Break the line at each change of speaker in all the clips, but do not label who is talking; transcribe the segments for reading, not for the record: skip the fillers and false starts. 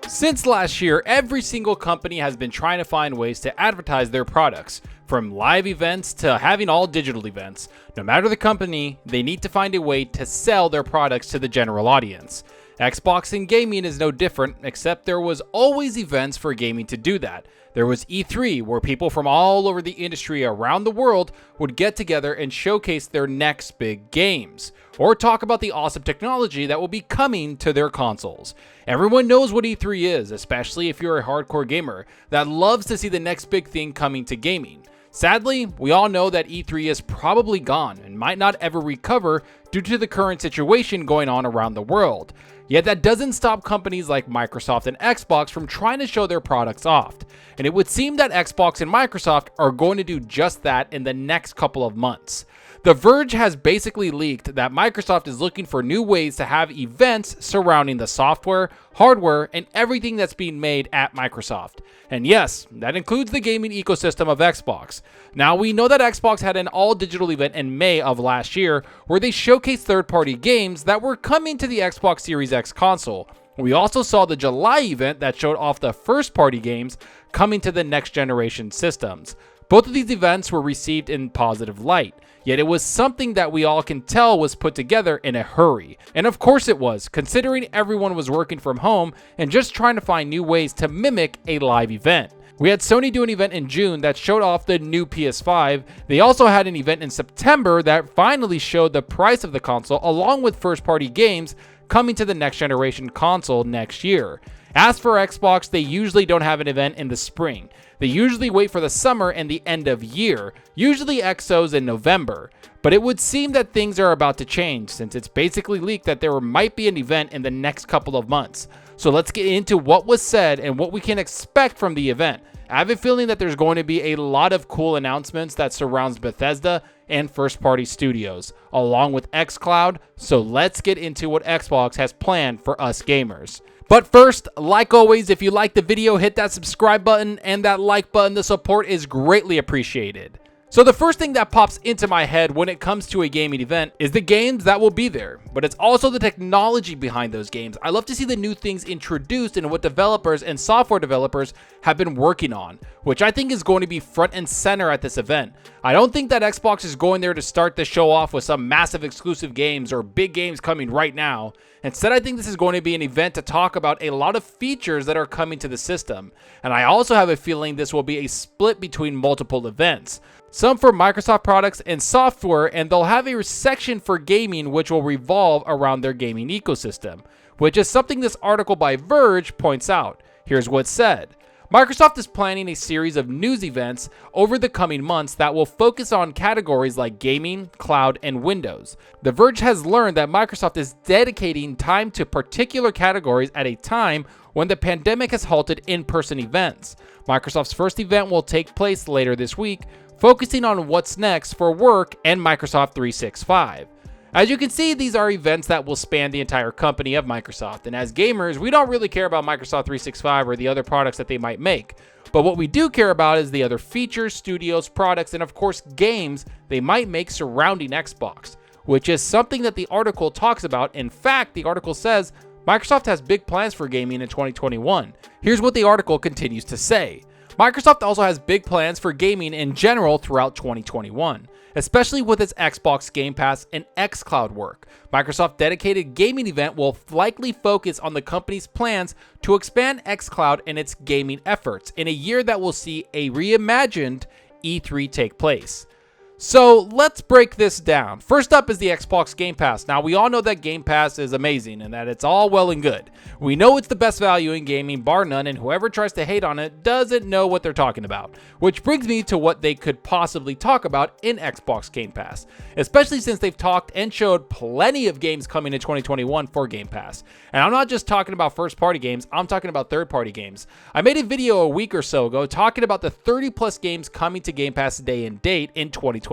Since last year, every single company has been trying to find ways to advertise their products, from live events to having all digital events. No matter the company, they need to find a way to sell their products to the general audience. Xbox and gaming is no different, except there was always events for gaming to do that. There was E3, where people from all over the industry around the world would get together and showcase their next big games, or talk about the awesome technology that will be coming to their consoles. Everyone knows what E3 is, especially if you're a hardcore gamer that loves to see the next big thing coming to gaming. Sadly, we all know that E3 is probably gone and might not ever recover due to the current situation going on around the world. Yet that doesn't stop companies like Microsoft and Xbox from trying to show their products off. And it would seem that Xbox and Microsoft are going to do just that in the next couple of months. The Verge has basically leaked that Microsoft is looking for new ways to have events surrounding the software, hardware, and everything that's being made at Microsoft. And yes, that includes the gaming ecosystem of Xbox. Now, we know that Xbox had an all-digital event in May of last year where they showcased third-party games that were coming to the Xbox Series X console. We also saw the July event that showed off the first-party games coming to the next-generation systems. Both of these events were received in positive light, yet it was something that we all can tell was put together in a hurry. And of course it was, considering everyone was working from home and just trying to find new ways to mimic a live event. We had Sony do an event in June that showed off the new PS5. They also had an event in September that finally showed the price of the console along with first-party games coming to the next generation console next year. As for Xbox, they usually don't have an event in the spring. They usually wait for the summer and the end of year, usually XOs in November. But it would seem that things are about to change since it's basically leaked that there might be an event in the next couple of months. So let's get into what was said and what we can expect from the event. I have a feeling that there's going to be a lot of cool announcements that surrounds Bethesda and first-party studios, along with XCloud, so let's get into what Xbox has planned for us gamers. But first, like always, if you like the video, hit that subscribe button and that like button. The support is greatly appreciated. So the first thing that pops into my head when it comes to a gaming event is the games that will be there, but it's also the technology behind those games. I love to see the new things introduced and what developers and software developers have been working on, which I think is going to be front and center at this event. I don't think that Xbox is going there to start the show off with some massive exclusive games or big games coming right now. Instead, I think this is going to be an event to talk about a lot of features that are coming to the system. And I also have a feeling this will be a split between multiple events. Some for Microsoft products and software, and they'll have a section for gaming which will revolve around their gaming ecosystem, which is something this article by Verge points out. Here's what's said. Microsoft is planning a series of news events over the coming months that will focus on categories like gaming, cloud, and Windows. The Verge has learned that Microsoft is dedicating time to particular categories at a time when the pandemic has halted in-person events. Microsoft's first event will take place later this week, focusing on what's next for work and Microsoft 365. As you can see, these are events that will span the entire company of Microsoft, and as gamers, we don't really care about Microsoft 365 or the other products that they might make. But what we do care about is the other features, studios, products, and of course games they might make surrounding Xbox, which is something that the article talks about. In fact, the article says Microsoft has big plans for gaming in 2021. Here's what the article continues to say. Microsoft also has big plans for gaming in general throughout 2021, especially with its Xbox Game Pass and XCloud work. Microsoft's dedicated gaming event will likely focus on the company's plans to expand XCloud and its gaming efforts in a year that will see a reimagined E3 take place. So let's break this down. First up is the Xbox Game Pass. Now, we all know that Game Pass is amazing and that it's all well and good. We know it's the best value in gaming, bar none, and whoever tries to hate on it doesn't know what they're talking about. Which brings me to what they could possibly talk about in Xbox Game Pass, especially since they've talked and showed plenty of games coming in 2021 for Game Pass. And I'm not just talking about first-party games, I'm talking about third-party games. I made a video a week or so ago talking about the 30-plus games coming to Game Pass day and date in 2021.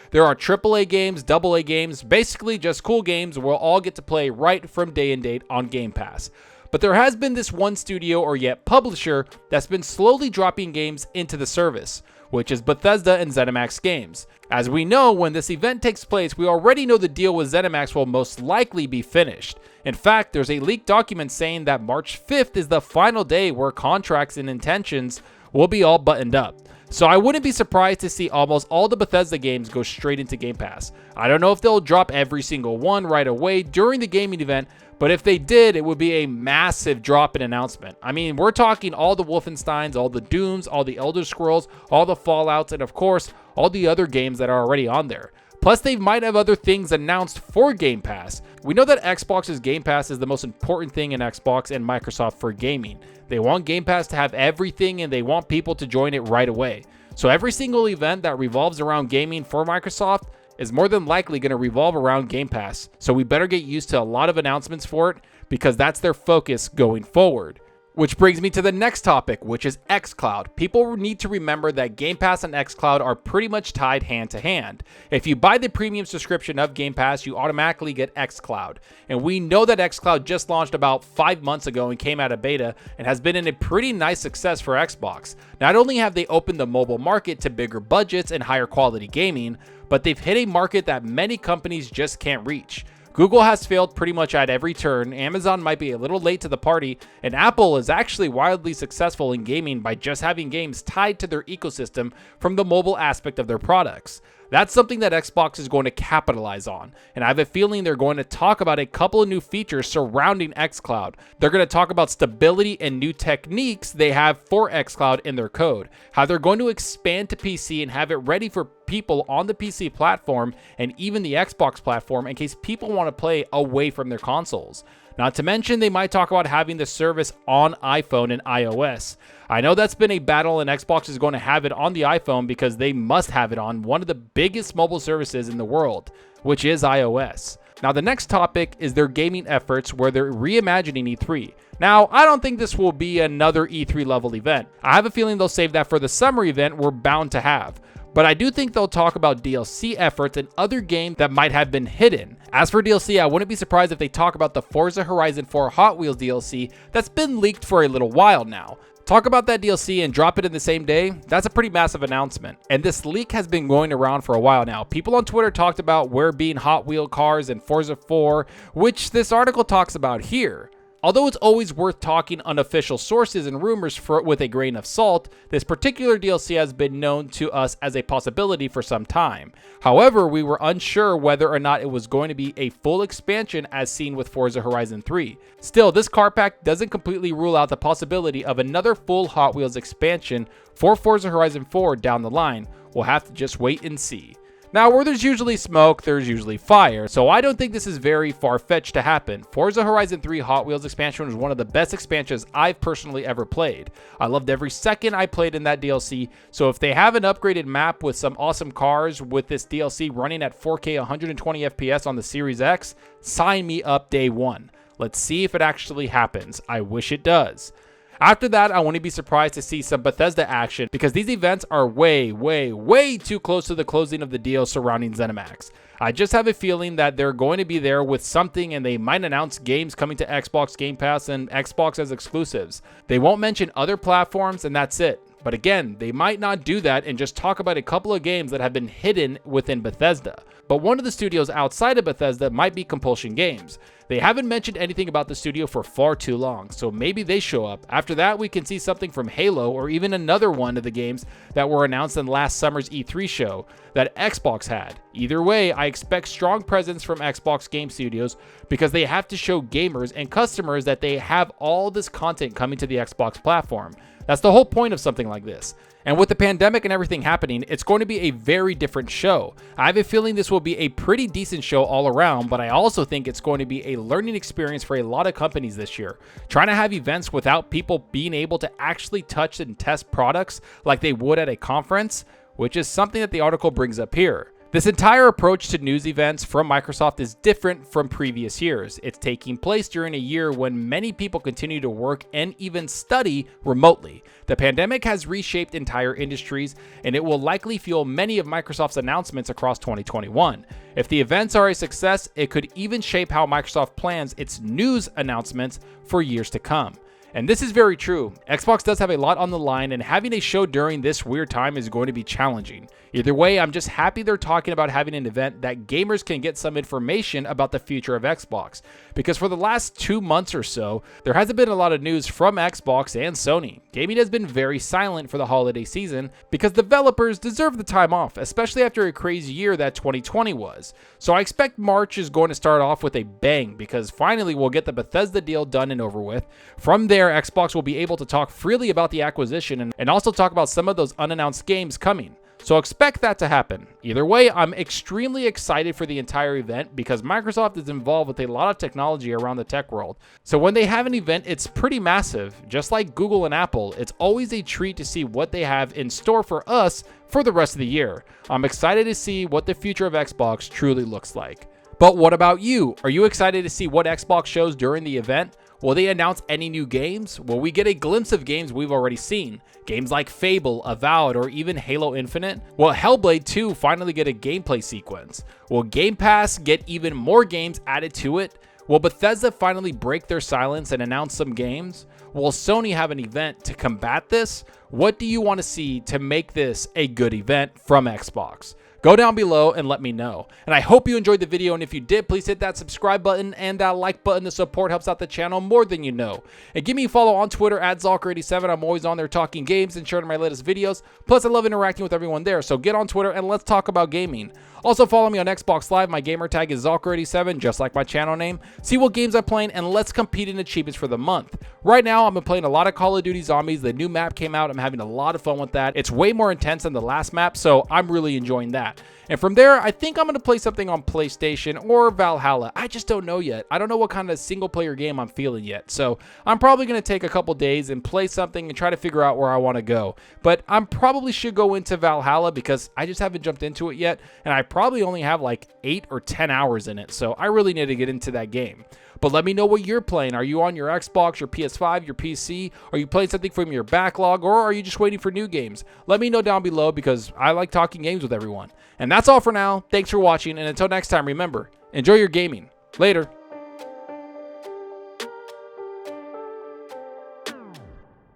There are AAA games, AA games, basically just cool games we'll all get to play right from day and date on Game Pass. But there has been this one studio or yet publisher that's been slowly dropping games into the service. which is Bethesda and ZeniMax Games. As we know, when this event takes place, we already know the deal with ZeniMax will most likely be finished. In fact, there's a leaked document saying that March 5th is the final day where contracts and intentions will be all buttoned up. So I wouldn't be surprised to see almost all the Bethesda games go straight into Game Pass. I don't know if they'll drop every single one right away during the gaming event, but if they did, it would be a massive drop in announcement. I mean, we're talking all the Wolfensteins, all the Dooms, all the Elder Scrolls, all the Fallouts, and of course, all the other games that are already on there. Plus, they might have other things announced for Game Pass. We know that Xbox's Game Pass is the most important thing in Xbox and Microsoft for gaming. They want Game Pass to have everything and they want people to join it right away. So every single event that revolves around gaming for Microsoft is more than likely going to revolve around Game Pass. So we better get used to a lot of announcements for it because that's their focus going forward. Which brings me to the next topic, which is XCloud. People need to remember that Game Pass and XCloud are pretty much tied hand to hand. If you buy the premium subscription of Game Pass, you automatically get XCloud. And we know that XCloud just launched about 5 months ago and came out of beta and has been a pretty nice success for Xbox. Not only have they opened the mobile market to bigger budgets and higher quality gaming, but they've hit a market that many companies just can't reach. Google has failed pretty much at every turn, Amazon might be a little late to the party, and Apple is actually wildly successful in gaming by just having games tied to their ecosystem from the mobile aspect of their products. That's something that Xbox is going to capitalize on, and I have a feeling they're going to talk about a couple of new features surrounding XCloud. They're going to talk about stability and new techniques they have for XCloud in their code, how they're going to expand to PC and have it ready for people on the PC platform and even the Xbox platform in case people want to play away from their consoles. Not to mention, they might talk about having the service on iPhone and iOS. I know that's been a battle and Xbox is going to have it on the iPhone because they must have it on one of the biggest mobile services in the world, which is iOS. Now, the next topic is their gaming efforts where they're reimagining E3. Now, I don't think this will be another E3 level event. I have a feeling they'll save that for the summer event we're bound to have. But I do think they'll talk about DLC efforts and other games that might have been hidden. As for DLC, I wouldn't be surprised if they talk about the Forza Horizon 4 Hot Wheels DLC that's been leaked for a little while now. Talk about that DLC and drop it in the same day, that's a pretty massive announcement. And this leak has been going around for a while now. People on Twitter talked about where being Hot Wheel cars and Forza 4, which this article talks about here. Although it's always worth talking unofficial sources and rumors with a grain of salt, this particular DLC has been known to us as a possibility for some time. However, we were unsure whether or not it was going to be a full expansion as seen with Forza Horizon 3. Still, this car pack doesn't completely rule out the possibility of another full Hot Wheels expansion for Forza Horizon 4 down the line. We'll have to just wait and see. Now, where there's usually smoke, there's usually fire, so I don't think this is very far-fetched to happen. Forza Horizon 3 Hot Wheels expansion was one of the best expansions I've personally ever played. I loved every second I played in that DLC, so if they have an upgraded map with some awesome cars with this DLC running at 4K 120 FPS on the Series X, sign me up day one. Let's see if it actually happens. I wish it does. After that, I wouldn't be surprised to see some Bethesda action because these events are way too close to the closing of the deal surrounding ZeniMax. I just have a feeling that they're going to be there with something and they might announce games coming to Xbox Game Pass and Xbox as exclusives. They won't mention other platforms and that's it. But again, they might not do that and just talk about a couple of games that have been hidden within Bethesda. But one of the studios outside of Bethesda might be Compulsion Games. They haven't mentioned anything about the studio for far too long, so maybe they show up. After that, we can see something from Halo or even another one of the games that were announced in last summer's E3 show that Xbox had. Either way, I expect strong presence from Xbox Game Studios because they have to show gamers and customers that they have all this content coming to the Xbox platform. That's the whole point of something like this. And with the pandemic and everything happening, it's going to be a very different show. I have a feeling this will be a pretty decent show all around, but I also think it's going to be a learning experience for a lot of companies this year. Trying to have events without people being able to actually touch and test products like they would at a conference, which is something that the article brings up here. This entire approach to news events from Microsoft is different from previous years. It's taking place during a year when many people continue to work and even study remotely. The pandemic has reshaped entire industries, and it will likely fuel many of Microsoft's announcements across 2021. If the events are a success, it could even shape how Microsoft plans its news announcements for years to come. And this is very true. Xbox does have a lot on the line, and having a show during this weird time is going to be challenging. Either way, I'm just happy they're talking about having an event that gamers can get some information about the future of Xbox. Because for the last 2 months or so, there hasn't been a lot of news from Xbox and Sony. Gaming has been very silent for the holiday season because developers deserve the time off, especially after a crazy year that 2020 was. So I expect March is going to start off with a bang because finally we'll get the Bethesda deal done and over with. From there, Xbox will be able to talk freely about the acquisition and also talk about some of those unannounced games coming. So expect that to happen. Either way, I'm extremely excited for the entire event because Microsoft is involved with a lot of technology around the tech world. So when they have an event, it's pretty massive. Just like Google and Apple, it's always a treat to see what they have in store for us for the rest of the year. I'm excited to see what the future of Xbox truly looks like. But what about you? Are you excited to see what Xbox shows during the event? Will they announce any new games? Will we get a glimpse of games we've already seen? Games like Fable, Avowed, or even Halo Infinite? Will Hellblade 2 finally get a gameplay sequence? Will Game Pass get even more games added to it? Will Bethesda finally break their silence and announce some games? Will Sony have an event to combat this? What do you want to see to make this a good event from Xbox? Go down below and let me know. And I hope you enjoyed the video, and if you did, please hit that subscribe button and that like button. The support helps out the channel more than you know. And give me a follow on Twitter at Zalker87. I'm always on there talking games and sharing my latest videos. Plus, I love interacting with everyone there, so get on Twitter and let's talk about gaming. Also, follow me on Xbox Live. My gamer tag is Zalker87, just like my channel name. See what games I'm playing, and let's compete in achievements for the month. Right now, I've been playing a lot of Call of Duty Zombies. The new map came out. I'm having a lot of fun with that. It's way more intense than the last map, so I'm really enjoying that. And from there, I think I'm going to play something on PlayStation or Valhalla. I just don't know yet. I don't know what kind of single-player game I'm feeling yet. So I'm probably going to take a couple days and play something and try to figure out where I want to go. But I probably should go into Valhalla because I just haven't jumped into it yet. And I probably only have like 8 or 10 hours in it. So I really need to get into that game. But let me know what you're playing. Are you on your Xbox, your PS5, your PC? Are you playing something from your backlog, or are you just waiting for new games? Let me know down below because I like talking games with everyone. And that's all for now. Thanks for watching, and until next time, remember, enjoy your gaming. Later.